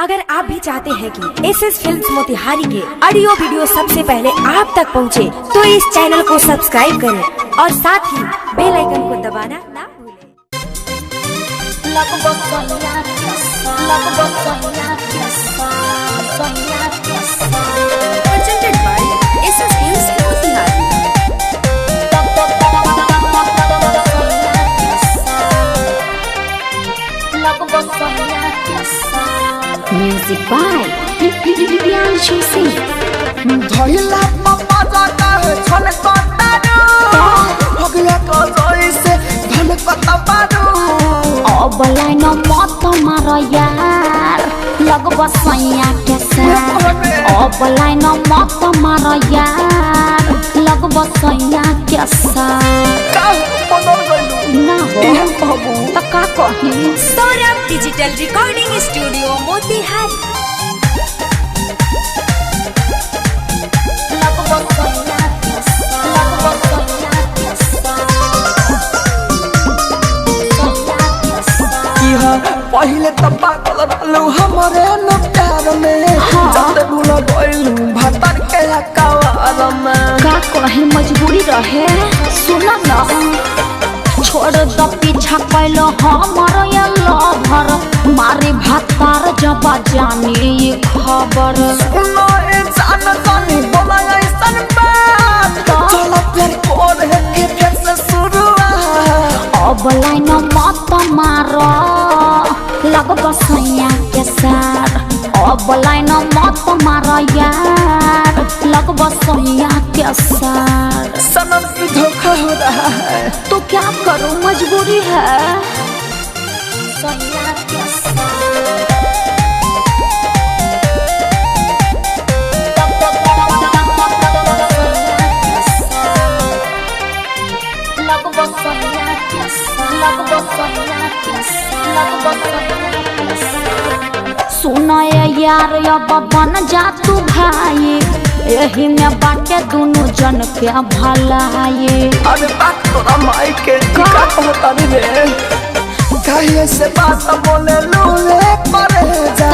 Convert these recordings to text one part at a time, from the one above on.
अगर आप भी चाहते हैं कि एसएस फिल्म्स मोतिहारी के ऑडियो वीडियो सबसे पहले आप तक पहुंचे, तो इस चैनल को सब्सक्राइब करें और साथ ही बेल आइकन को दबाना ना भूलें। Presented by SS Films Motihari. Music by Priyanshu Singh। धइला पप्पा जाता है छन कतारू भगला को जोई से धन कता पारू अब लाइन मत मार यार लगब सैया के साथ। अब लाइन मत मार यार लगब सैया के साथ। का बनल गइलू ना हो इहे कहबू तो का कही। Saurabh digital recording studio Motihari. पहिले त पागल रहलू हमरे न प्यार में जब भूल गइलू भतर के कवार में का कही मजबूरी रहे। सुन ना छोड़ द पीछा कैलो हमर ये लभर मारे भातार जब जाने ये खबर। सुनो ए जान जानी बोला ऐसन बात चलो फिर कोन है के फिर से शुरुआत। अब लाइन मत मार लगब सैया के साथ। अब लाइन मत मार यार लगब सैया के साथ। सनम की धोखा हो रहा है तो क्या करूं मजबूरी है। सैया के साथ। सुनो यार अब बन जा तू भाई यही में बाटे दोनों जन के भलाई। अरे बात तोरा माई के का कहता रे कहिए से बात बोले लूले करे जा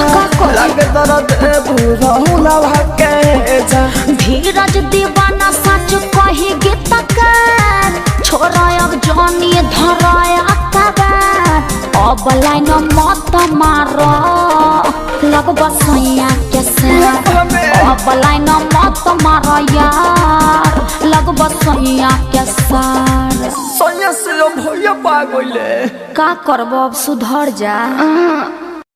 लगे दर्द बुरा हुला भागे जा। धीरज दीवाना सच कही गीतकार छोरा अब जानी धराया अब लाइन मत मार लगब सैया के साथ। अब लाइन मत मार यार लगब सैया के साथ। सैया से भैया पा गइले का करब अब सुधर जा।